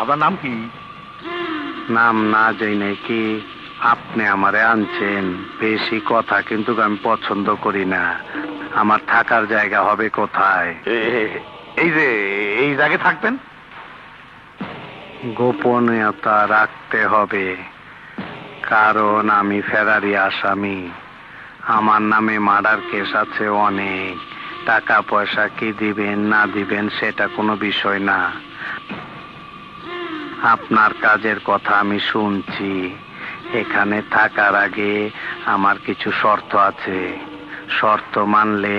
আপনার নাম কি? নাম না যাই নাকি আপনি আমারে আনছেন, বেশি কথা কিন্তু আমি পছন্দ করি না। আমার থাকার জায়গা হবে কোথায়? এই যে এই জায়গায় থাকবেন? গোপনীয়তা রাখতে হবে, কারণ আমি ফেরারি আসামি। আমার নামে মার্ডার কেস আছে অনেক। টাকা পয়সা কি দিবেন না দিবেন সেটা কোনো বিষয় না। আপনার কাজের কথা আমি শুনছি। এখানে থাকার আগে আমার কিছু শর্ত আছে। শর্ত মানলে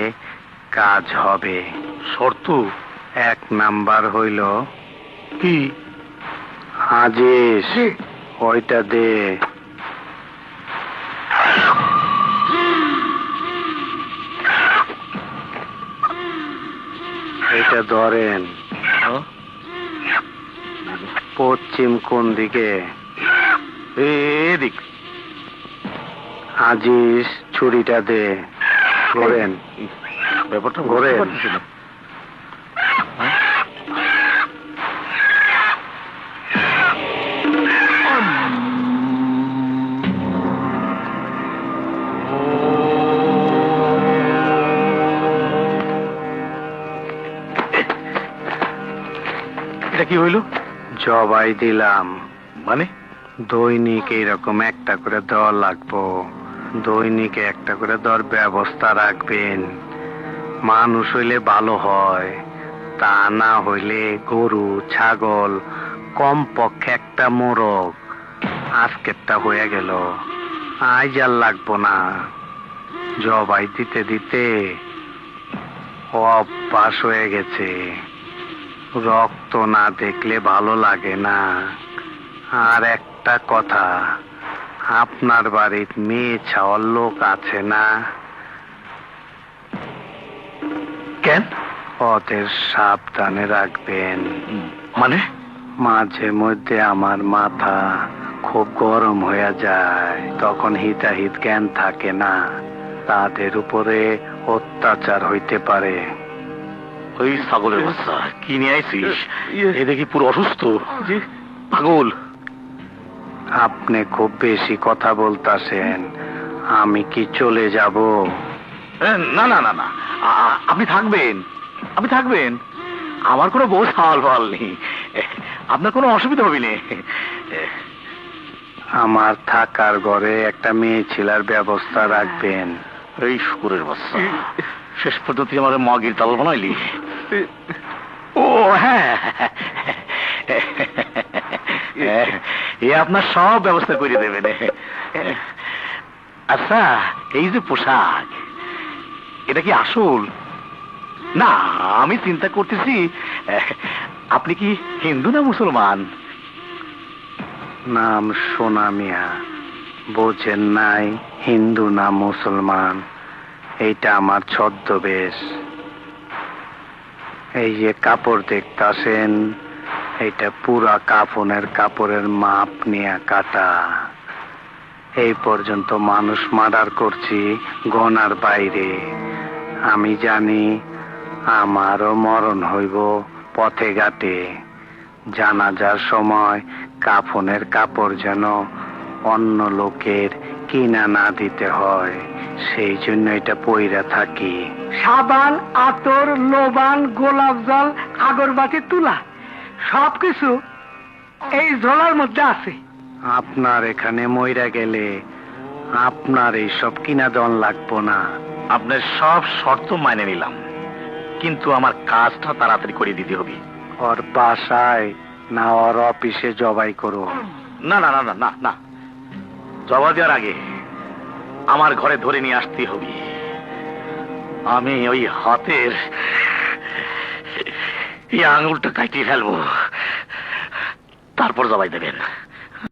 কাজ হবে। শর্ত? 1 নাম্বার হইল কি? আজিস, ওইটা দে। এটা ধরেন। পশ্চিম কোন দিকে? এদিক। আজিস, ছুরিটা দে। ঘোরেন। ব্যাপারটা ঘোরেন। এটা কি হইল? জবাই দিলাম। মানে? দৈনিক এইরকম একটা করে দেওয়া লাগবো। দৈনিক একটা করে দেওয়ার ব্যবস্থা রাখবেন। মানুষ হইলে ভালো হয়, তা না হইলে গরু ছাগল কমপক্ষে একটা মোরগ। আজকেরটা হয়ে গেল, আজ আর লাগবো না। জবাই দিতে দিতে অভ্যাস হয়ে গেছে। রক্ত না দেখলে ভালো লাগে না। আর একটা কথা, আপনার বাড়ির মেয়ে ছাওয়ার লোক আছে না? কেন? ওদের সাবধানে রাখবেন। মানে? মাঝে মধ্যে আমার মাথা খুব গরম হয়ে যায়, তখন হিতাহিত জ্ঞান থাকে না। তাদের উপরে অত্যাচার হইতে পারে। ওই ছাগলের বাচ্চা কি নিয়ে আইছিস? এ দেখি পুরো অসুস্থ, পাগল। আপনি খুব বেশি কথা বলতাছেন। আমি কি চলে যাব? না না না না, আপনি থাকবেন, আপনি থাকবেন। আমার কোনো বউ সাওয়াল ফাওয়াল নেই, আপনার কোনো অসুবিধা হবে না। আমার থাকার ঘরে একটা মেয়ে ছেলের ব্যবস্থা রাখবেন। এই শুকুরের বাচ্চা, শেষ পর্যন্ত তুই আমার মাগির তাল বানাইলি। ও হ্যাঁ, এ আপনার সব ব্যবস্থা করে দেবেন। আচ্ছা, এই যে পোশাক, এটা কি আসল? না, আমি চিন্তা করতেছি আপনি কি হিন্দু না মুসলমান? নাম সোনা মিয়া, বোঝেন নাই? হিন্দু না মুসলমান, এইটা আমার ছদ্মবেশ। এই যে কাপড় দেখতাছেন, এইটা পুরা কাফনের কাপড়ের মাপ নিয়ে কাটা। এই পর্যন্ত মানুষ মার্ডার করছি গনার বাইরে। আমি জানি আমারও মরণ হইব পথে ঘাটে। জানাজার সময় কাফনের কাপড় যেন অন্য লোকের কিনা না দিতে হয়, সেই জন্য এটা পইরা থাকি। সাবান, আতর, লোবান, গোলাপ জল, আগরবাতি, তুলা সবকিছু এই ঝোলার মধ্যে আছে। আপনার এখানে মইরা গেলে আপনার এইসব কিনা দন লাগবো না। আপনার সব শর্ত মানে নিলাম, কিন্তু আমার কাজটা তাড়াতাড়ি করে দিতে হবে। ওর বাসায় না ওর অফিসে জবাই করো? না না না না না না, জবাব দেওয়ার আগে আমার ঘরে ধরে নিয়ে আসতে হবে। আমি ওই হাতের এই আঙুলটা কাটিয়ে ফেলবো, তারপর জবাই দেবেন।